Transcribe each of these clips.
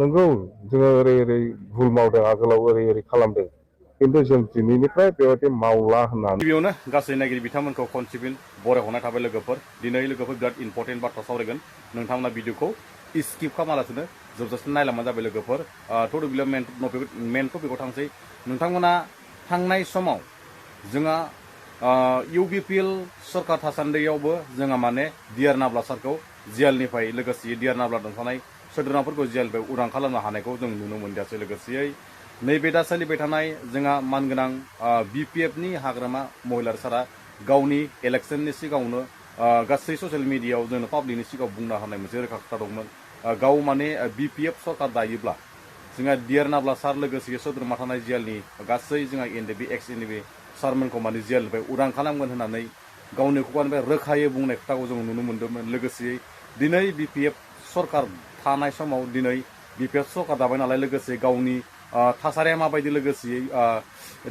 नंगौ जोङो ओरै भुल मावदों आगोलाव ओरै खालामदों किन्तु जों दिनैनिफ्राय बेबायदि मावला होननानै गिबियावनो गासै नायगिरि बिथांमोनखौ खनसेफिन बरायहरनाय थाबाय लोगोफोर दिनै लोगोफोर बिराद इम्पर्टेन्ट बाथ्रा सावरायगोन नोंथांमोना भिडिअखौ स्किप खालामालासिनो जोबजासिम नायलांबानो जाबाय लोगोफोर थ'द' बिलो मेन टपिकआव थांसै नोंथांमोना थांनाय समाव जोंहा UBPL सरकार थासान्दियावबो जोंहा माने डिआर नाब्ला सारखौ जेलनिफ्राय लोगोसे डिआर नाब्ला दोनथ'नाय सोद्रोमाफोरखौ जेलनिफ्राय उदां खालामनो हानायखौ जों नुनो मोनदियासै लोगोसेयै नैबे दा सोलिबाय थानाय जोंहा मानगोनां BPF नि हाग्रामा महिलार सारा गावनि इलेक्शननि सिगाङावनो गासै ससियेल मिडियायाव जोंनो पाब्लिकनि सिगाङाव बुंना होनाय मोनसे रोखा खोथा दंमोन गाव माने BPF सरकार दायोब्ला जोंहा डिआर नाब्ला सार लोगोसे सोद्रोमा थानाय जेलनि गासै जोंहा NDB एक्स NDB सारमोनखौ माने जेलनिफ्राय उदां खालामगोन होननानै गावनि खुगानिफ्राय रोखायै बुंनाय खोथाखौ जों नुनो मोन्दोंमोन लोगोसेयै दिनै BPF सरकार थानाय समाव दिनै BPF सरकार दाबाय नालाय लोगोसे गावनि थासारिया माबायदि लोगोसेयै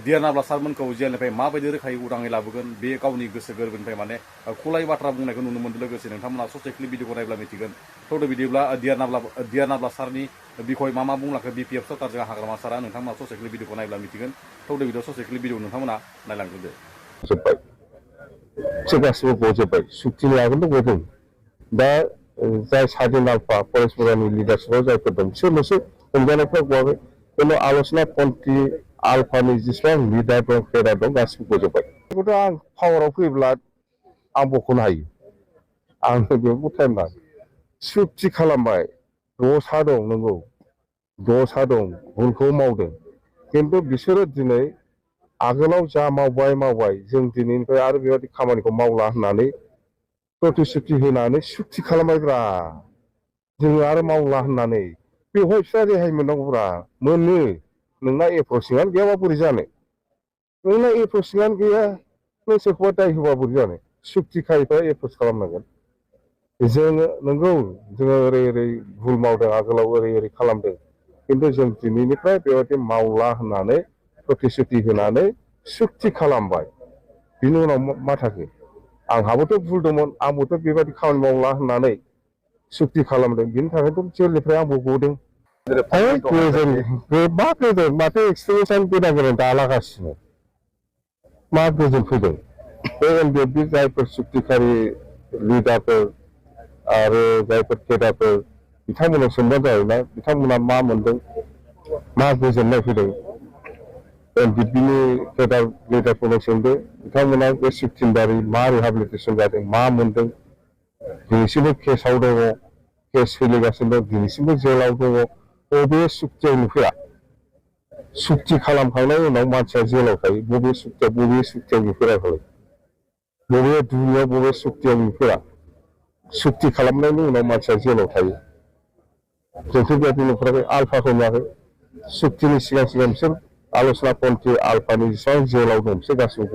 डिआर नाब्ला सारमोनखौ जेलनिफ्राय माबायदि रोखायै उदाङै लाबोगोन बे गावनि गोसो गोरबोनिफ्राय माने खुलाय बाथ्रा बुंनायखौ नुनो मोन्दों लोगोसे नोंथांमोना ससे क्लिप भिडिअखौ नायब्ला मिथिगोन थ'द' बिदिब्ला डिआर नाब्ला सारनि बिखय मा बुंलांखो BPF सरकारजों हाग्रामा सारा नोंथांमोना ससे क्लिप भिडिअखौ नायब्ला मिथिगोन थ'द' बिदियाव ससे क्लिप भिडिअ नोंथांमोना नायलांग्रोदो गासिबो गजोब्बाय सुक्तिनि आगोलथ' गदों दा जाय सादिन आल्फा फरेस्टफोरनि लिडारशिपआव जायफोर दं बिसोरल'सो हमजानायफ्रा गवाखै किन्तु आल'सना पन्थी आल्फानि जेसेबां लिडार दं केडार दं गासिबो गजोब्बाय बेखौथ' आं पावाराव फैब्ला आं बख'नो हायो आंनो बेयावबो टाइम नाङा सुक्ति खालामबाय दसा दं नंगौ दसा दं भुलखौ मावदों किन्तु बिसोरो दिनै आगोलाव जा मावबाय जों दिनैनिफ्राय आरो बेबायदि खामानिखौ मावला होननानै प्रतिश्रुति होनानै सुक्ति खालामबायब्रा जोङो आरो मावला होननानै बेवहाय बिस्रा रेहाय मोननांगौब्रा मोनो नोंना एप्रसिंआनो गैयाबा बोरै जानो नोंना एप्रसिंआनो गैया नों सोरखौबा दाय होबा बोरै जानो सुक्ति खायैफ्रा एप्रस खालामनांगोन जोङो नंगौ जोङो ओरै भुल मावदों आगोलाव ओरै खालामदों किन्तु जों दिनैनिफ्राय बेबायदि मावला होननानै प्रतिश्रुति होनानै सुक्ति खालामबाय बिनि उनाव मा थाखो आंहाबोथ' भुल दंमोन आंबोथ' बेबायदि खामानि मावला होननानै सुक्ति खालामदों बिनि थाखायथ' जेलनिफ्राय आंबो गदों मा गोजोन माथो एक्सपिरियेन्सआनो गोदान दालागासिनो मा गोजोन फैदों बे NDB जायफोर सुक्तिखारि लिडारफोर आरो जायफोर केडारफोर बिथांमोनाव सोंबानो जायोना बिथांमोना मा मोनदों मा गोजोननाय फैदों NDBनि केडार लिडारफोरनाव सोंदो बिथांमोना बे सुक्तिनि बारै मा रिहेबिलिटेसन जादों मा मोनदों दिनैसिमबो केसआव दङ केस सोलिगासिनो दं दिनैसिमबो जेलाव दङ बबे सुक्तियाव नुफेरा सुक्ति खालामखांनायनि उनाव मानसिया जेलाव थायो बबे सुक्तियाव नुफेराखै बबे दुनियाव बबे सुक्तियाव नुफेरा सुक्ति खालामनायनि उनाव मानसिया जेलाव थायो जोंथ' बेबायदि नुफेराखै आल्फाखौ नुवाखै सुक्तिनि सिगां बिसोर आल'सना पन्थी आल्फानि जेसेबां जेलाव दं बिसोर गासिबो